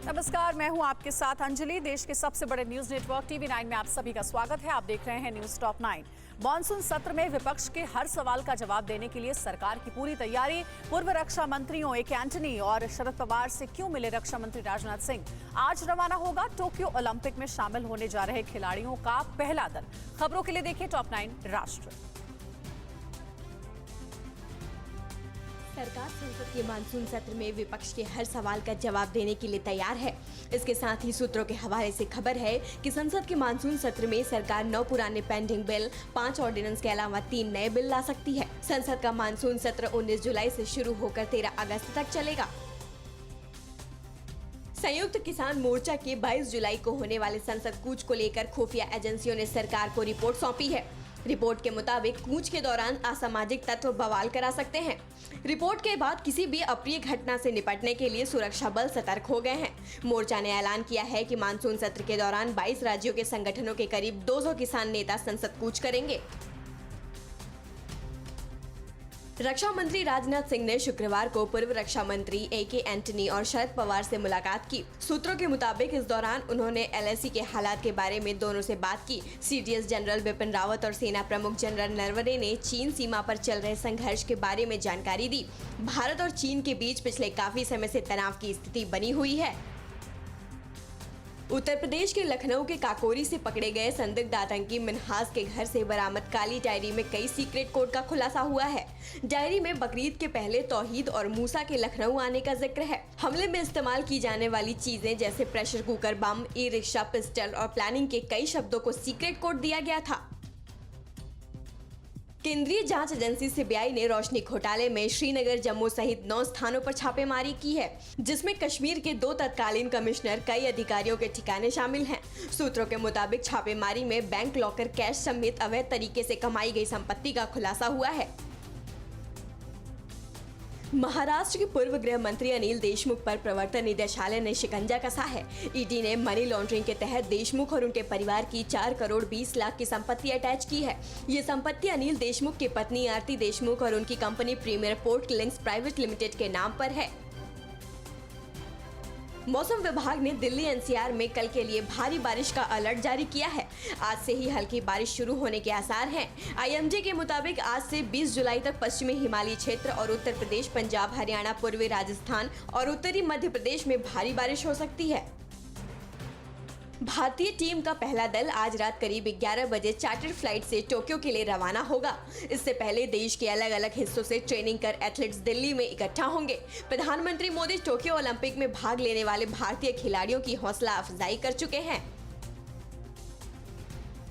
नमस्कार, मैं हूं आपके साथ अंजलि। देश के सबसे बड़े न्यूज नेटवर्क टीवी9 में आप सभी का स्वागत है। आप देख रहे हैं न्यूज टॉप 9। मॉनसून सत्र में विपक्ष के हर सवाल का जवाब देने के लिए सरकार की पूरी तैयारी। पूर्व रक्षा मंत्रियों ए.के. एंटनी और शरद पवार से क्यों मिले रक्षा मंत्री राजनाथ सिंह। आज रवाना होगा टोक्यो ओलंपिक में शामिल होने जा रहे खिलाड़ियों का पहला दल। खबरों के लिए देखिए टॉप 9 राष्ट्र। सरकार संसद के मानसून सत्र में विपक्ष के हर सवाल का जवाब देने के लिए तैयार है। इसके साथ ही सूत्रों के हवाले से खबर है कि संसद के मानसून सत्र में सरकार 9 पुराने पेंडिंग बिल, 5 ऑर्डिनेंस के अलावा 3 नए बिल ला सकती है। संसद का मानसून सत्र 19 जुलाई से शुरू होकर 13 अगस्त तक चलेगा। संयुक्त किसान मोर्चा के 22 जुलाई को होने वाले संसद कूच को लेकर खुफिया एजेंसियों ने सरकार को रिपोर्ट सौंपी है। रिपोर्ट के मुताबिक कूच के दौरान असामाजिक तत्व बवाल करा सकते हैं। रिपोर्ट के बाद किसी भी अप्रिय घटना से निपटने के लिए सुरक्षा बल सतर्क हो गए हैं। मोर्चा ने ऐलान किया है कि मानसून सत्र के दौरान 22 राज्यों के संगठनों के करीब 200 किसान नेता संसद कूच करेंगे। रक्षा मंत्री राजनाथ सिंह ने शुक्रवार को पूर्व रक्षा मंत्री ए.के. एंटनी और शरद पवार से मुलाकात की। सूत्रों के मुताबिक इस दौरान उन्होंने एलएसी के हालात के बारे में दोनों से बात की। सीडीएस जनरल बिपिन रावत और सेना प्रमुख जनरल नरवणे ने चीन सीमा पर चल रहे संघर्ष के बारे में जानकारी दी। भारत और चीन के बीच पिछले काफी समय से तनाव की स्थिति बनी हुई है। उत्तर प्रदेश के लखनऊ के काकोरी से पकड़े गए संदिग्ध आतंकी मिन्हाज के घर से बरामद काली डायरी में कई सीक्रेट कोड का खुलासा हुआ है। डायरी में बकरीद के पहले तौहीद और मूसा के लखनऊ आने का जिक्र है। हमले में इस्तेमाल की जाने वाली चीजें जैसे प्रेशर कुकर, बम, ई रिक्शा, पिस्टल और प्लानिंग के कई शब्दों को सीक्रेट कोड दिया गया था। केंद्रीय जांच एजेंसी सीबीआई ने रोशनी घोटाले में श्रीनगर, जम्मू सहित 9 स्थानों पर छापेमारी की है, जिसमें कश्मीर के 2 तत्कालीन कमिश्नर, कई अधिकारियों के ठिकाने शामिल हैं। सूत्रों के मुताबिक छापेमारी में बैंक लॉकर, कैश समेत अवैध तरीके से कमाई गई संपत्ति का खुलासा हुआ है। महाराष्ट्र के पूर्व गृह मंत्री अनिल देशमुख पर प्रवर्तन निदेशालय ने शिकंजा कसा है। ईडी ने मनी लॉन्ड्रिंग के तहत देशमुख और उनके परिवार की 4 करोड़ 20 लाख की संपत्ति अटैच की है। ये संपत्ति अनिल देशमुख की पत्नी आरती देशमुख और उनकी company premier port links private limited के नाम पर है। मौसम विभाग ने दिल्ली एनसीआर में कल के लिए भारी बारिश का अलर्ट जारी किया है। आज से ही हल्की बारिश शुरू होने के आसार हैं। आईएमडी के मुताबिक आज से 20 जुलाई तक पश्चिमी हिमालयी क्षेत्र और उत्तर प्रदेश, पंजाब, हरियाणा, पूर्वी राजस्थान और उत्तरी मध्य प्रदेश में भारी बारिश हो सकती है। भारतीय टीम का पहला दल आज रात करीब 11 बजे चार्टर्ड फ्लाइट से टोक्यो के लिए रवाना होगा। इससे पहले देश के अलग अलग हिस्सों से ट्रेनिंग कर एथलीट्स दिल्ली में इकट्ठा होंगे। प्रधानमंत्री मोदी टोक्यो ओलंपिक में भाग लेने वाले भारतीय खिलाड़ियों की हौसला अफजाई कर चुके हैं।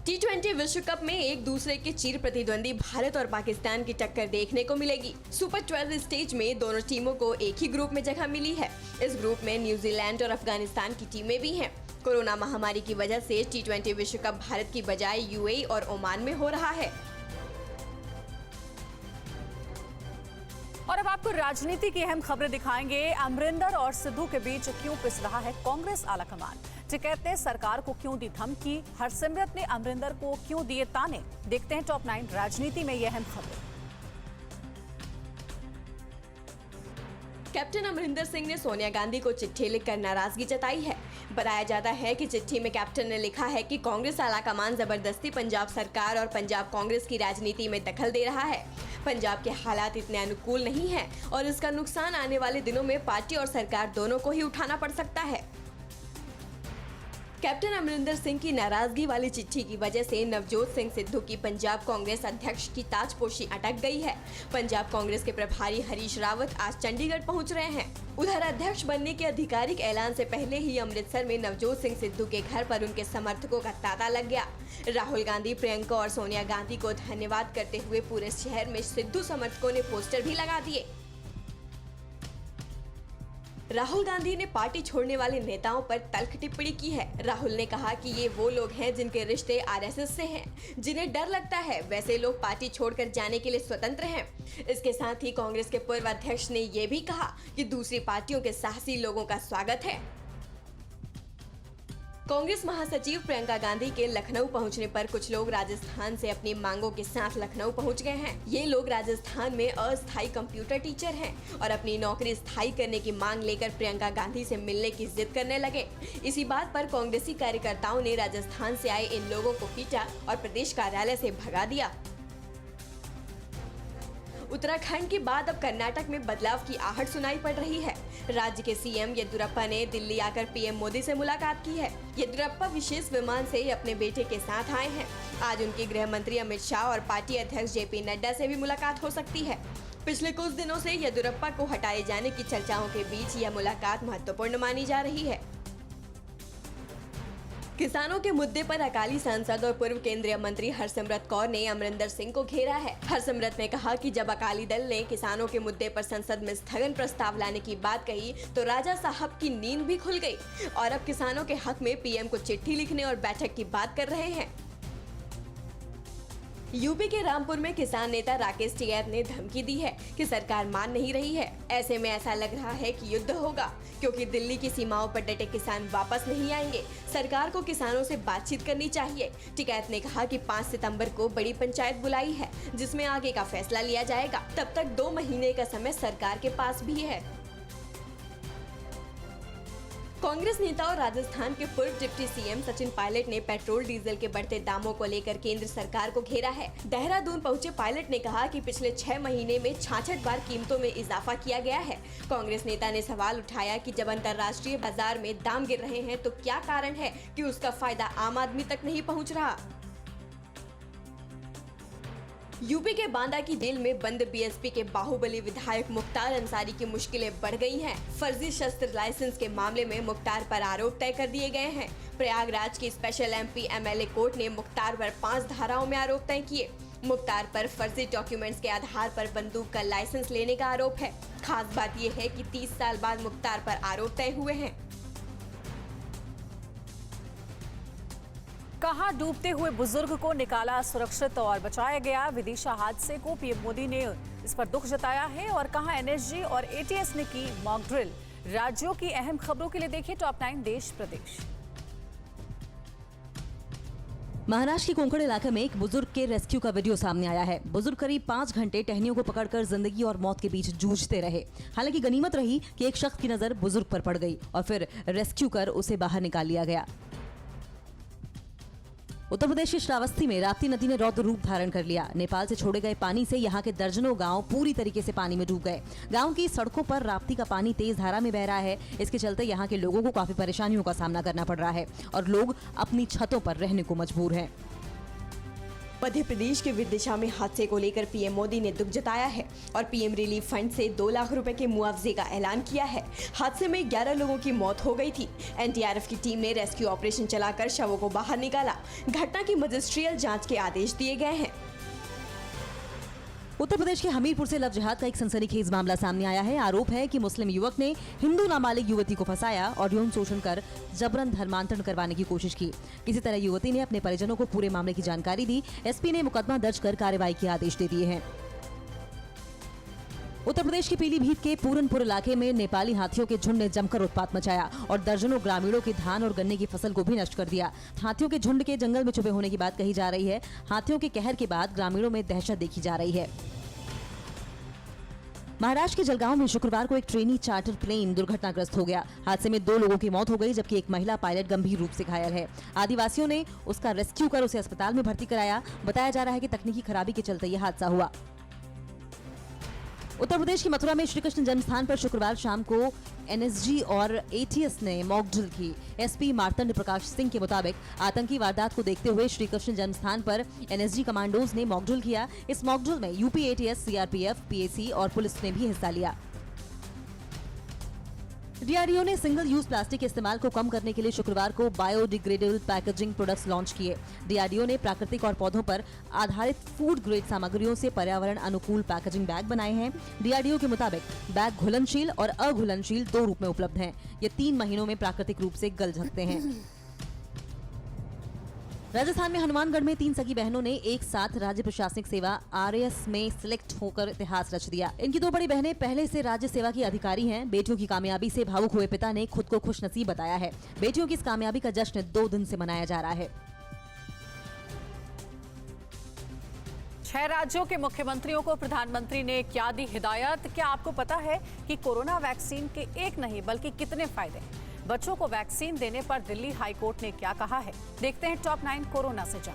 T20 विश्व कप में एक दूसरे के चिर प्रतिद्वंदी भारत और पाकिस्तान की टक्कर देखने को मिलेगी। सुपर 12 स्टेज में दोनों टीमों को एक ही ग्रुप में जगह मिली है। इस ग्रुप में न्यूजीलैंड और अफगानिस्तान की टीमें भी हैं। कोरोना महामारी की वजह से T20 विश्व कप भारत की बजाय यूएई और ओमान में हो रहा है। और अब आपको राजनीति की अहम खबरें दिखाएंगे। अमरिंदर और सिद्धू के बीच क्यों पिस रहा है कांग्रेस आलाकमान। टिकैत ने सरकार को क्यों दी धमकी, हरसिमरत ने अमरिंदर को क्यों दिए ताने। देखते हैं टॉप 9 राजनीति में ये अहम खबरें। कैप्टन अमरिंदर सिंह ने सोनिया गांधी को चिट्ठी लिखकर नाराजगी जताई है। बताया जाता है कि चिट्ठी में कैप्टन ने लिखा है कि कांग्रेस आलाकमान जबरदस्ती पंजाब सरकार और पंजाब कांग्रेस की राजनीति में दखल दे रहा है। पंजाब के हालात इतने अनुकूल नहीं हैं और इसका नुकसान आने वाले दिनों में पार्टी और सरकार दोनों को ही उठाना पड़ सकता है। कैप्टन अमरिंदर सिंह की नाराजगी वाली चिट्ठी की वजह से नवजोत सिंह सिद्धू की पंजाब कांग्रेस अध्यक्ष की ताजपोशी अटक गई है। पंजाब कांग्रेस के प्रभारी हरीश रावत आज चंडीगढ़ पहुंच रहे हैं। उधर अध्यक्ष बनने के आधिकारिक ऐलान से पहले ही अमृतसर में नवजोत सिंह सिद्धू के घर पर उनके समर्थकों का तांता लग गया। राहुल गांधी, प्रियंका और सोनिया गांधी को धन्यवाद करते हुए पूरे शहर में सिद्धू समर्थकों ने पोस्टर भी लगा दिए। राहुल गांधी ने पार्टी छोड़ने वाले नेताओं पर तल्ख टिप्पणी की है। राहुल ने कहा कि ये वो लोग हैं जिनके रिश्ते आरएसएस से हैं, जिन्हें डर लगता है वैसे लोग पार्टी छोड़कर जाने के लिए स्वतंत्र हैं। इसके साथ ही कांग्रेस के पूर्व अध्यक्ष ने ये भी कहा कि दूसरी पार्टियों के साहसी लोगों का स्वागत है। कांग्रेस महासचिव प्रियंका गांधी के लखनऊ पहुंचने पर कुछ लोग राजस्थान से अपनी मांगों के साथ लखनऊ पहुंच गए हैं। ये लोग राजस्थान में अस्थायी कंप्यूटर टीचर हैं और अपनी नौकरी स्थायी करने की मांग लेकर प्रियंका गांधी से मिलने की जिद करने लगे। इसी बात पर कांग्रेसी कार्यकर्ताओं ने राजस्थान से आए इन लोगों को पीटा और प्रदेश कार्यालय से भगा दिया। उत्तराखंड के बाद अब कर्नाटक में बदलाव की आहट सुनाई पड़ रही है। राज्य के सीएम येदियुरप्पा ने दिल्ली आकर पीएम मोदी से मुलाकात की है। येदियुरप्पा विशेष विमान से अपने बेटे के साथ आए हैं। आज उनके गृह मंत्री अमित शाह और पार्टी अध्यक्ष जेपी नड्डा से भी मुलाकात हो सकती है। पिछले कुछ दिनों से येदियुरप्पा को हटाए जाने की चर्चाओं के बीच यह मुलाकात महत्वपूर्ण मानी जा रही है। किसानों के मुद्दे पर अकाली सांसद और पूर्व केंद्रीय मंत्री हरसिमरत कौर ने अमरिंदर सिंह को घेरा है। हरसिमरत ने कहा कि जब अकाली दल ने किसानों के मुद्दे पर संसद में स्थगन प्रस्ताव लाने की बात कही तो राजा साहब की नींद भी खुल गई और अब किसानों के हक में पीएम को चिट्ठी लिखने और बैठक की बात कर रहे हैं। यूपी के रामपुर में किसान नेता राकेश टिकैत ने धमकी दी है कि सरकार मान नहीं रही है। ऐसे में ऐसा लग रहा है कि युद्ध होगा, क्योंकि दिल्ली की सीमाओं पर डटे किसान वापस नहीं आएंगे। सरकार को किसानों से बातचीत करनी चाहिए। टिकैत ने कहा कि 5 सितंबर को बड़ी पंचायत बुलाई है, जिसमें आगे का फैसला लिया जाएगा। तब तक 2 महीने का समय सरकार के पास भी है। कांग्रेस नेता और राजस्थान के पूर्व डिप्टी सीएम सचिन पायलट ने पेट्रोल डीजल के बढ़ते दामों को लेकर केंद्र सरकार को घेरा है। देहरादून पहुंचे पायलट ने कहा कि पिछले 6 महीने में 66 बार कीमतों में इजाफा किया गया है। कांग्रेस नेता ने सवाल उठाया कि जब अंतर्राष्ट्रीय बाजार में दाम गिर रहे हैं तो क्या कारण है कि उसका फायदा आम आदमी तक नहीं पहुँच रहा। यूपी के बांदा की जेल में बंद बीएसपी के बाहुबली विधायक मुख्तार अंसारी की मुश्किलें बढ़ गई हैं। फर्जी शस्त्र लाइसेंस के मामले में मुख्तार पर आरोप तय कर दिए गए हैं। प्रयागराज की स्पेशल एमपी एमएलए कोर्ट ने मुख्तार पर 5 धाराओं में आरोप तय किए। मुख्तार पर फर्जी डॉक्यूमेंट्स के आधार पर बंदूक का लाइसेंस लेने का आरोप है। खास बात यह है कि 30 साल बाद मुख्तार पर आरोप तय हुए हैं। कहां डूबते हुए बुजुर्ग को निकाला सुरक्षित और बचाया गया। विदिशा हादसे को पीएम मोदी ने इस पर दुख जताया है और कहां एनएसजी और एटीएस ने की मॉक ड्रिल। राज्यों की अहम खबरों के लिए देखिए टॉप 9 देश प्रदेश। महाराष्ट्र के कोंकण इलाके में एक बुजुर्ग के रेस्क्यू का वीडियो सामने आया है। बुजुर्ग करीब 5 घंटे टहनियों को पकड़कर जिंदगी और मौत के बीच जूझते रहे। हालांकि गनीमत रही कि एक शख्स की नजर बुजुर्ग पर पड़ गई और फिर रेस्क्यू कर उसे बाहर निकाल लिया गया। उत्तर प्रदेश के श्रावस्ती में राप्ती नदी ने रौद्र रूप धारण कर लिया। नेपाल से छोड़े गए पानी से यहाँ के दर्जनों गांव पूरी तरीके से पानी में डूब गए। गांव की सड़कों पर राप्ती का पानी तेज धारा में बह रहा है। इसके चलते यहाँ के लोगों को काफी परेशानियों का सामना करना पड़ रहा है और लोग अपनी छतों पर रहने को मजबूर हैं। मध्य प्रदेश के विदिशा में हादसे को लेकर पीएम मोदी ने दुख जताया है और पीएम रिलीफ फंड से 2 लाख रुपए के मुआवजे का ऐलान किया है। हादसे में 11 लोगों की मौत हो गई थी। एनडीआरएफ की टीम ने रेस्क्यू ऑपरेशन चलाकर शवों को बाहर निकाला। घटना की मजिस्ट्रियल जांच के आदेश दिए गए हैं। उत्तर प्रदेश के हमीरपुर से लव जिहाद का एक सनसनीखेज मामला सामने आया है। आरोप है कि मुस्लिम युवक ने हिंदू नाबालिग युवती को फंसाया और यौन शोषण कर जबरन धर्मांतरण करवाने की कोशिश की। किसी तरह युवती ने अपने परिजनों को पूरे मामले की जानकारी दी। एसपी ने मुकदमा दर्ज कर कार्रवाई के आदेश दे दिए हैं। उत्तर प्रदेश के पीलीभीत के पूरनपुर इलाके में नेपाली हाथियों के झुंड ने जमकर उत्पात मचाया और दर्जनों ग्रामीणों की धान और गन्ने की फसल को भी नष्ट कर दिया। हाथियों के झुंड के जंगल में छुपे होने की बात कही जा रही है। हाथियों के कहर के बाद ग्रामीणों में दहशत देखी जा रही है। महाराष्ट्र के जलगांव में शुक्रवार को एक ट्रेनी चार्टर प्लेन दुर्घटनाग्रस्त हो गया। हादसे में 2 लोगों की मौत हो गई, जबकि एक महिला पायलट गंभीर रूप से घायल है। आदिवासियों ने उसका रेस्क्यू कर उसे अस्पताल में भर्ती कराया। बताया जा रहा है कि तकनीकी खराबी के चलते यह हादसा हुआ। उत्तर प्रदेश की मथुरा में श्री कृष्ण जन्म स्थान पर शुक्रवार शाम को एनएसजी और एटीएस ने मॉक ड्रिल की। एसपी मार्तंड प्रकाश सिंह के मुताबिक आतंकी वारदात को देखते हुए श्री कृष्ण जन्म स्थान पर एनएसजी कमांडोज ने मॉक ड्रिल किया। इस मॉक ड्रिल में यूपी एटीएस, सीआरपीएफ, पीएसी और पुलिस ने भी हिस्सा लिया। डीआरडीओ ने सिंगल यूज प्लास्टिक के इस्तेमाल को कम करने के लिए शुक्रवार को बायोडिग्रेडेबल पैकेजिंग प्रोडक्ट्स लॉन्च किए। डीआरडीओ ने प्राकृतिक और पौधों पर आधारित फूड ग्रेड सामग्रियों से पर्यावरण अनुकूल पैकेजिंग बैग बनाए हैं। डीआरडीओ के मुताबिक बैग घुलनशील और अघुलनशील 2 रूप में उपलब्ध हैं। ये 3 महीनों में प्राकृतिक रूप से गल सकते हैं। राजस्थान में हनुमानगढ़ में 3 सगी बहनों ने एक साथ राज्य प्रशासनिक सेवा RAS में सिलेक्ट होकर इतिहास रच दिया। इनकी 2 बड़ी बहनें पहले से राज्य सेवा की अधिकारी हैं। बेटियों की कामयाबी से भावुक हुए पिता ने खुद को खुशनसीब बताया है। बेटियों की इस कामयाबी का जश्न 2 दिन से मनाया जा रहा है। 6 राज्यों के मुख्यमंत्रियों को प्रधानमंत्री ने क्या दी हिदायत? क्या आपको पता है कि कोरोना वैक्सीन के एक नहीं बल्कि कितने फायदे हैं? बच्चों को वैक्सीन देने पर दिल्ली हाई कोर्ट ने क्या कहा है? देखते हैं टॉप 9 कोरोना से जान।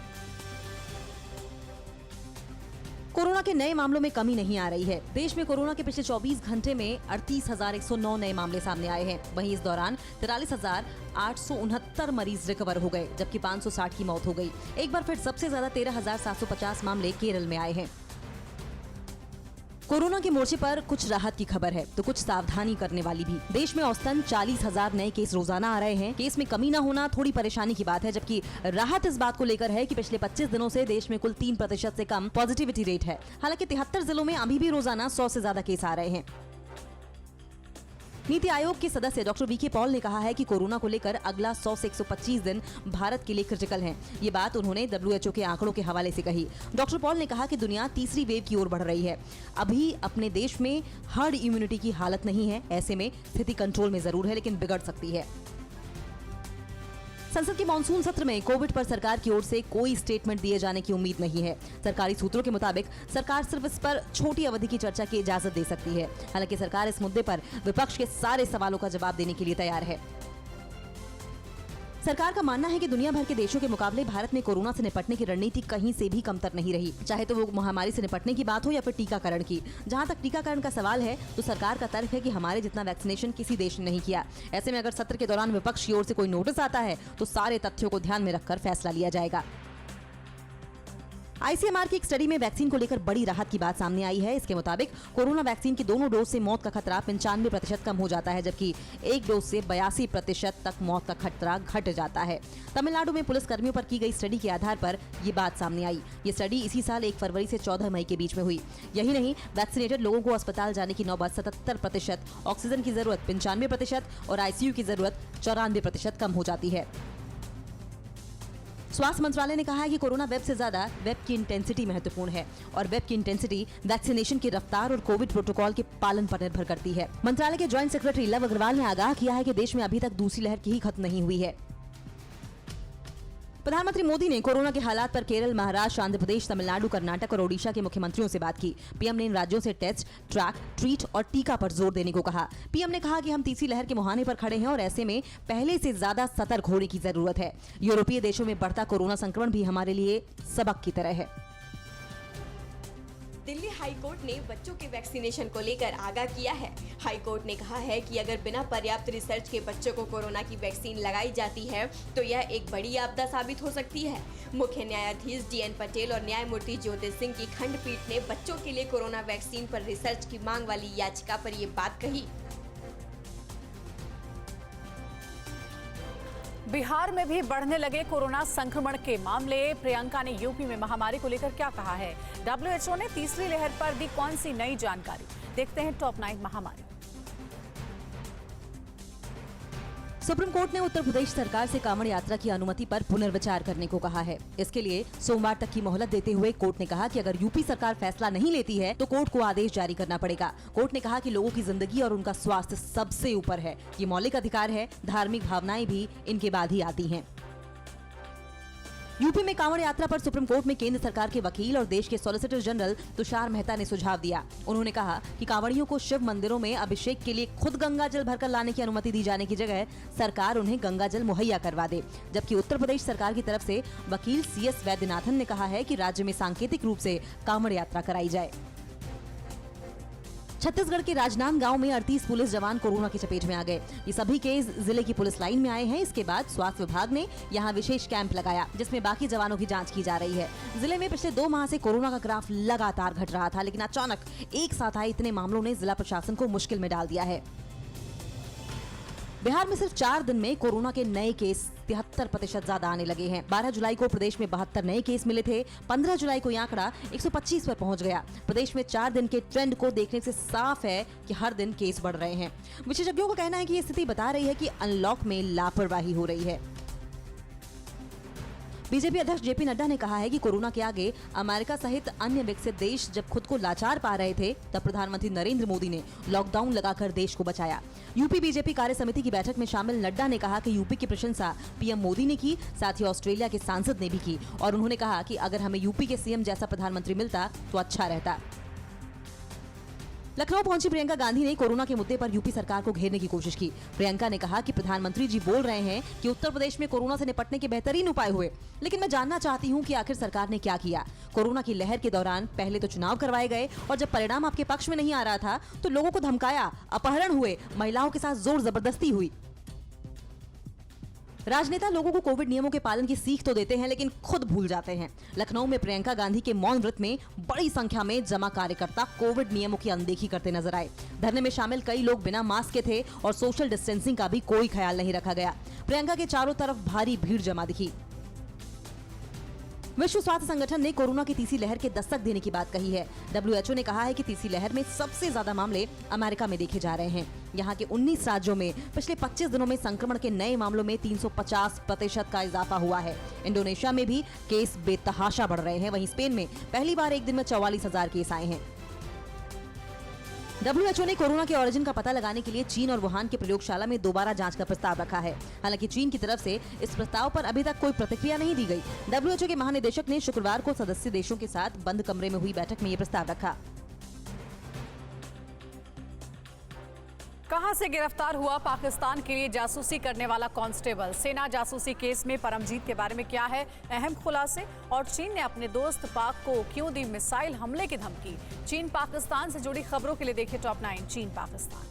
कोरोना के नए मामलों में कमी नहीं आ रही है। देश में कोरोना के पिछले 24 घंटे में 38,109 नए मामले सामने आए हैं। वहीं इस दौरान 43,869 मरीज रिकवर हो गए, जबकि 560 की मौत हो गई। एक बार फिर सबसे ज्यादा 13,750 मामले केरल में आए हैं। कोरोना के मोर्चे पर कुछ राहत की खबर है तो कुछ सावधानी करने वाली भी। देश में औसतन 40,000 नए केस रोजाना आ रहे हैं। केस में कमी न होना थोड़ी परेशानी की बात है, जबकि राहत इस बात को लेकर है कि पिछले 25 दिनों से देश में कुल 3% से कम पॉजिटिविटी रेट है। हालांकि 73 जिलों में अभी भी रोजाना 100 से ज्यादा केस आ रहे हैं। नीति आयोग के सदस्य डॉक्टर VK पॉल ने कहा है कि कोरोना को लेकर अगला 100 से 125 दिन भारत के लिए क्रिटिकल हैं। ये बात उन्होंने WHO के आंकड़ों के हवाले से कही। डॉक्टर पॉल ने कहा कि दुनिया तीसरी वेव की ओर बढ़ रही है। अभी अपने देश में हर्ड इम्यूनिटी की हालत नहीं है। ऐसे में स्थिति कंट्रोल में जरूर है, लेकिन बिगड़ सकती है। संसद के मानसून सत्र में कोविड पर सरकार की ओर से कोई स्टेटमेंट दिए जाने की उम्मीद नहीं है। सरकारी सूत्रों के मुताबिक सरकार सिर्फ इस पर छोटी अवधि की चर्चा की इजाजत दे सकती है। हालांकि सरकार इस मुद्दे पर विपक्ष के सारे सवालों का जवाब देने के लिए तैयार है। सरकार का मानना है कि दुनिया भर के देशों के मुकाबले भारत में कोरोना से निपटने की रणनीति कहीं से भी कमतर नहीं रही, चाहे तो वो महामारी से निपटने की बात हो या फिर टीकाकरण की। जहां तक टीकाकरण का सवाल है तो सरकार का तर्क है कि हमारे जितना वैक्सीनेशन किसी देश ने नहीं किया। ऐसे में अगर सत्र के दौरान विपक्ष की ओर से कोई नोटिस आता है तो सारे तथ्यों को ध्यान में रखकर फैसला लिया जाएगा। ICMR की एक स्टडी में वैक्सीन को लेकर बड़ी राहत की बात सामने आई है। इसके मुताबिक कोरोना वैक्सीन की दोनों डोज से मौत का खतरा 95% कम हो जाता है, जबकि एक डोज से 82% तक मौत का खतरा घट जाता है। तमिलनाडु में पुलिस कर्मियों पर की गई स्टडी के आधार पर ये बात सामने आई। ये स्टडी इसी साल 1 फरवरी से 14 मई के बीच में हुई। यही नहीं, वैक्सीनेटेड लोगों को अस्पताल जाने की नौबत 77%, ऑक्सीजन की जरूरत 95% और ICU की जरूरत 94% कम हो जाती है। स्वास्थ्य मंत्रालय ने कहा है कि कोरोना वेब से ज्यादा वेब की इंटेंसिटी महत्वपूर्ण है और वेब की इंटेंसिटी वैक्सीनेशन की रफ्तार और कोविड प्रोटोकॉल के पालन पर निर्भर करती है। मंत्रालय के जॉइंट सेक्रेटरी लव अग्रवाल ने आगाह किया है कि देश में अभी तक दूसरी लहर की ही खत्म नहीं हुई है। प्रधानमंत्री मोदी ने कोरोना के हालात पर केरल, महाराष्ट्र, आंध्र प्रदेश, तमिलनाडु, कर्नाटक और ओडिशा के मुख्यमंत्रियों से बात की। पीएम ने इन राज्यों से टेस्ट, ट्रैक, ट्रीट और टीका पर जोर देने को कहा। पीएम ने कहा कि हम तीसरी लहर के मुहाने पर खड़े हैं और ऐसे में पहले से ज्यादा सतर्क होने की जरूरत है। यूरोपीय देशों में बढ़ता कोरोना संक्रमण भी हमारे लिए सबक की तरह है। दिल्ली हाई कोर्ट ने बच्चों के वैक्सीनेशन को लेकर आगाह किया है। हाई कोर्ट ने कहा है कि अगर बिना पर्याप्त रिसर्च के बच्चों को कोरोना की वैक्सीन लगाई जाती है तो यह एक बड़ी आपदा साबित हो सकती है। मुख्य न्यायाधीश DN पटेल और न्यायमूर्ति ज्योति सिंह की खंडपीठ ने बच्चों के लिए कोरोना वैक्सीन पर रिसर्च की मांग वाली याचिका पर ये बात कही। बिहार में भी बढ़ने लगे कोरोना संक्रमण के मामले। प्रियंका ने यूपी में महामारी को लेकर क्या कहा है? WHO ने तीसरी लहर पर दी कौन सी नई जानकारी? देखते हैं टॉप 9 महामारी। सुप्रीम कोर्ट ने उत्तर प्रदेश सरकार से कांवड़ यात्रा की अनुमति पर पुनर्विचार करने को कहा है। इसके लिए सोमवार तक की मोहलत देते हुए कोर्ट ने कहा कि अगर यूपी सरकार फैसला नहीं लेती है तो कोर्ट को आदेश जारी करना पड़ेगा। कोर्ट ने कहा कि लोगों की जिंदगी और उनका स्वास्थ्य सबसे ऊपर है। ये मौलिक अधिकार है। धार्मिक भावनाएं भी इनके बाद ही आती हैं। यूपी में कांवड़ यात्रा पर सुप्रीम कोर्ट में केंद्र सरकार के वकील और देश के सॉलिसिटर जनरल तुषार मेहता ने सुझाव दिया। उन्होंने कहा कि कांवड़ियों को शिव मंदिरों में अभिषेक के लिए खुद गंगा जल भरकर लाने की अनुमति दी जाने की जगह सरकार उन्हें गंगा जल मुहैया करवा दे। जबकि उत्तर प्रदेश सरकार की तरफ से वकील CS वैद्यनाथन ने कहा है कि राज्य में सांकेतिक रूप से कांवड़ यात्रा कराई जाए। छत्तीसगढ़ के राजनांदगांव में 38 पुलिस जवान कोरोना की चपेट में आ गए। ये सभी केस जिले की पुलिस लाइन में आए हैं। इसके बाद स्वास्थ्य विभाग ने यहां विशेष कैंप लगाया जिसमें बाकी जवानों की जांच की जा रही है। जिले में पिछले 2 माह से कोरोना का ग्राफ लगातार घट रहा था, लेकिन अचानक एक साथ आए इतने मामलों ने जिला प्रशासन को मुश्किल में डाल दिया है। बिहार में सिर्फ 4 दिन में कोरोना के नए केस 73% ज्यादा आने लगे हैं। 12 जुलाई को प्रदेश में 72 नए केस मिले थे। 15 जुलाई को ये आंकड़ा 125 पर पहुंच गया। प्रदेश में 4 दिन के ट्रेंड को देखने से साफ है कि हर दिन केस बढ़ रहे हैं। विशेषज्ञों का कहना है कि ये स्थिति बता रही है कि अनलॉक में लापरवाही हो रही है। बीजेपी अध्यक्ष जेपी नड्डा ने कहा है कि कोरोना के आगे अमेरिका सहित अन्य विकसित देश जब खुद को लाचार पा रहे थे, तब प्रधानमंत्री नरेंद्र मोदी ने लॉकडाउन लगाकर देश को बचाया। यूपी बीजेपी कार्य समिति की बैठक में शामिल नड्डा ने कहा कि यूपी की प्रशंसा पीएम मोदी ने की, साथ ही ऑस्ट्रेलिया के सांसद ने भी की, और उन्होंने कहा कि अगर हमें यूपी के सीएम जैसा प्रधानमंत्री मिलता तो अच्छा रहता। लखनऊ पहुंची प्रियंका गांधी ने कोरोना के मुद्दे पर यूपी सरकार को घेरने की कोशिश की। प्रियंका ने कहा कि प्रधानमंत्री जी बोल रहे हैं कि उत्तर प्रदेश में कोरोना से निपटने के बेहतरीन उपाय हुए, लेकिन मैं जानना चाहती हूं कि आखिर सरकार ने क्या किया। कोरोना की लहर के दौरान पहले तो चुनाव करवाए गए और जब परिणाम आपके पक्ष में नहीं आ रहा था तो लोगों को धमकाया, अपहरण हुए, महिलाओं के साथ जोर जबरदस्ती हुई। राजनेता लोगों को कोविड नियमों के पालन की सीख तो देते हैं, लेकिन खुद भूल जाते हैं। लखनऊ में प्रियंका गांधी के मौन व्रत में बड़ी संख्या में जमा कार्यकर्ता कोविड नियमों की अनदेखी करते नजर आए। धरने में शामिल कई लोग बिना मास्क के थे और सोशल डिस्टेंसिंग का भी कोई ख्याल नहीं रखा गया। प्रियंका के चारों तरफ भारी भीड़ जमा दिखी। विश्व स्वास्थ्य संगठन ने कोरोना की तीसरी लहर के दस्तक देने की बात कही है। WHO ने कहा है कि तीसरी लहर में सबसे ज्यादा मामले अमेरिका में देखे जा रहे हैं। यहाँ के 19 राज्यों में पिछले 25 दिनों में संक्रमण के नए मामलों में 350% का इजाफा हुआ है। इंडोनेशिया में भी केस बेतहाशा बढ़ रहे हैं। वहीं स्पेन में पहली बार एक दिन में 44,000 केस आए हैं। WHO ने कोरोना के ओरिजिन का पता लगाने के लिए चीन और वुहान की प्रयोगशाला में दोबारा जांच का प्रस्ताव रखा है। हालांकि चीन की तरफ से इस प्रस्ताव पर अभी तक कोई प्रतिक्रिया नहीं दी गई। WHO के महानिदेशक ने शुक्रवार को सदस्य देशों के साथ बंद कमरे में हुई बैठक में ये प्रस्ताव रखा। कहां से गिरफ्तार हुआ पाकिस्तान के लिए जासूसी करने वाला कांस्टेबल? सेना जासूसी केस में परमजीत के बारे में क्या है अहम खुलासे? और चीन ने अपने दोस्त पाक को क्यों दी मिसाइल हमले की धमकी? चीन पाकिस्तान से जुड़ी खबरों के लिए देखिए टॉप 9 चीन पाकिस्तान।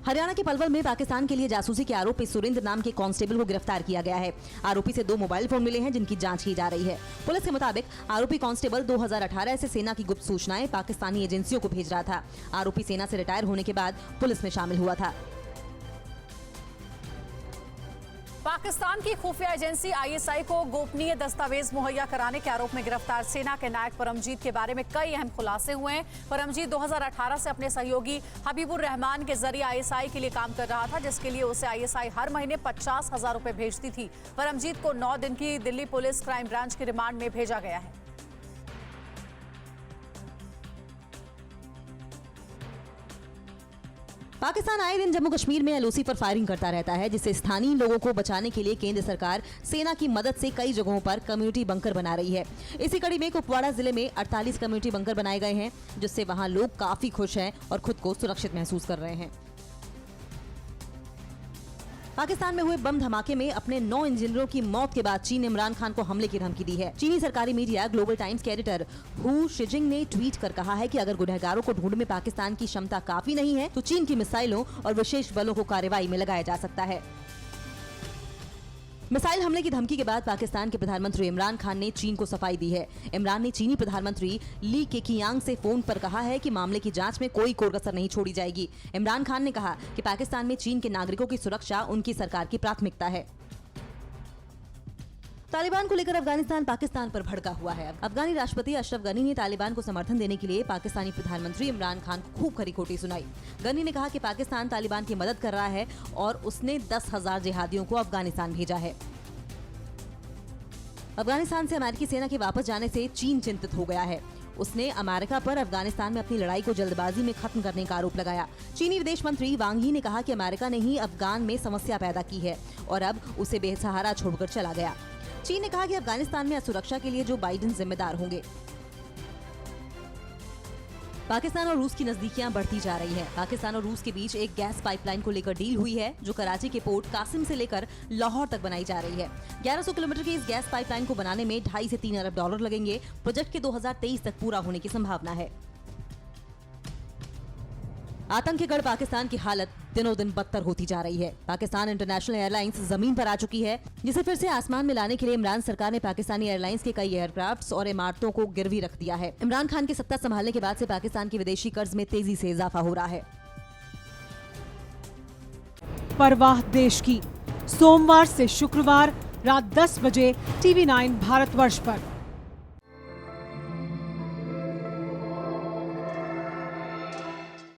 हरियाणा के पलवल में पाकिस्तान के लिए जासूसी के आरोप में सुरेंद्र नाम के कांस्टेबल को गिरफ्तार किया गया है। आरोपी से 2 मोबाइल फोन मिले हैं जिनकी जांच की जा रही है। पुलिस के मुताबिक आरोपी कांस्टेबल 2018 से सेना की गुप्त सूचनाएं पाकिस्तानी एजेंसियों को भेज रहा था। आरोपी सेना से रिटायर होने के बाद पुलिस में शामिल हुआ था। पाकिस्तान की खुफिया एजेंसी ISI को गोपनीय दस्तावेज मुहैया कराने के आरोप में गिरफ्तार सेना के नायक परमजीत के बारे में कई अहम खुलासे हुए हैं। परमजीत 2018 से अपने सहयोगी हबीबुर रहमान के जरिए ISI के लिए काम कर रहा था, जिसके लिए उसे ISI हर महीने 50,000 रुपए भेजती थी। परमजीत को 9 दिन की दिल्ली पुलिस क्राइम ब्रांच के रिमांड में भेजा गया है। पाकिस्तान आए दिन जम्मू कश्मीर में LOC पर फायरिंग करता रहता है, जिससे स्थानीय लोगों को बचाने के लिए केंद्र सरकार सेना की मदद से कई जगहों पर कम्युनिटी बंकर बना रही है। इसी कड़ी में कुपवाड़ा जिले में 48 कम्युनिटी बंकर बनाए गए हैं, जिससे वहां लोग काफी खुश हैं और खुद को सुरक्षित महसूस कर रहे हैं। पाकिस्तान में हुए बम धमाके में अपने 9 इंजीनियरों की मौत के बाद चीन ने इमरान खान को हमले की धमकी दी है। चीनी सरकारी मीडिया ग्लोबल टाइम्स के एडिटर हू शिजिंग ने ट्वीट कर कहा है कि अगर गुनहगारों को ढूंढने में पाकिस्तान की क्षमता काफी नहीं है तो चीन की मिसाइलों और विशेष बलों को कार्रवाई में लगाया जा सकता है। मिसाइल हमले की धमकी के बाद पाकिस्तान के प्रधानमंत्री इमरान खान ने चीन को सफाई दी है। इमरान ने चीनी प्रधानमंत्री ली केकियांग से फोन पर कहा है कि मामले की जांच में कोई कोर-कसर नहीं छोड़ी जाएगी। इमरान खान ने कहा कि पाकिस्तान में चीन के नागरिकों की सुरक्षा उनकी सरकार की प्राथमिकता है। तालिबान को लेकर अफगानिस्तान पाकिस्तान पर भड़का हुआ है। अफगानी राष्ट्रपति अशरफ गनी ने तालिबान को समर्थन देने के लिए पाकिस्तानी प्रधानमंत्री इमरान खान को खूब खरी खोटी सुनाई। गनी ने कहा कि पाकिस्तान तालिबान की मदद कर रहा है और उसने 10,000 जिहादियों को अफगानिस्तान भेजा है। अफगानिस्तान से अमेरिकी सेना के वापस जाने से चीन चिंतित हो गया है। उसने अमेरिका पर अफगानिस्तान में अपनी लड़ाई को जल्दबाजी में खत्म करने का आरोप लगाया। चीनी विदेश मंत्री वांग यी ने कहा कि अमेरिका ने ही अफगान में समस्या पैदा की है और अब उसे बेसहारा छोड़कर चला गया। चीन ने कहा कि अफगानिस्तान में असुरक्षा के लिए जो बाइडेन जिम्मेदार होंगे। पाकिस्तान और रूस की नजदीकियां बढ़ती जा रही है। पाकिस्तान और रूस के बीच एक गैस पाइपलाइन को लेकर डील हुई है, जो कराची के पोर्ट कासिम से लेकर लाहौर तक बनाई जा रही है। 1100 किलोमीटर की इस गैस पाइपलाइन को बनाने में $2.5 से 3 अरब डॉलर लगेंगे। प्रोजेक्ट के 2023 तक पूरा होने की संभावना है। आतंक के गढ़ पाकिस्तान की हालत दिनों दिन बदतर होती जा रही है। पाकिस्तान इंटरनेशनल एयरलाइंस जमीन पर आ चुकी है, जिसे फिर से आसमान में लाने के लिए इमरान सरकार ने पाकिस्तानी एयरलाइंस के कई एयरक्राफ्ट्स और इमारतों को गिरवी रख दिया है। इमरान खान के सत्ता संभालने के बाद से पाकिस्तान के विदेशी कर्ज में तेजी से इजाफा हो रहा है। परवाह देश की, सोमवार से शुक्रवार रात 10 बजे TV9 भारतवर्ष पर।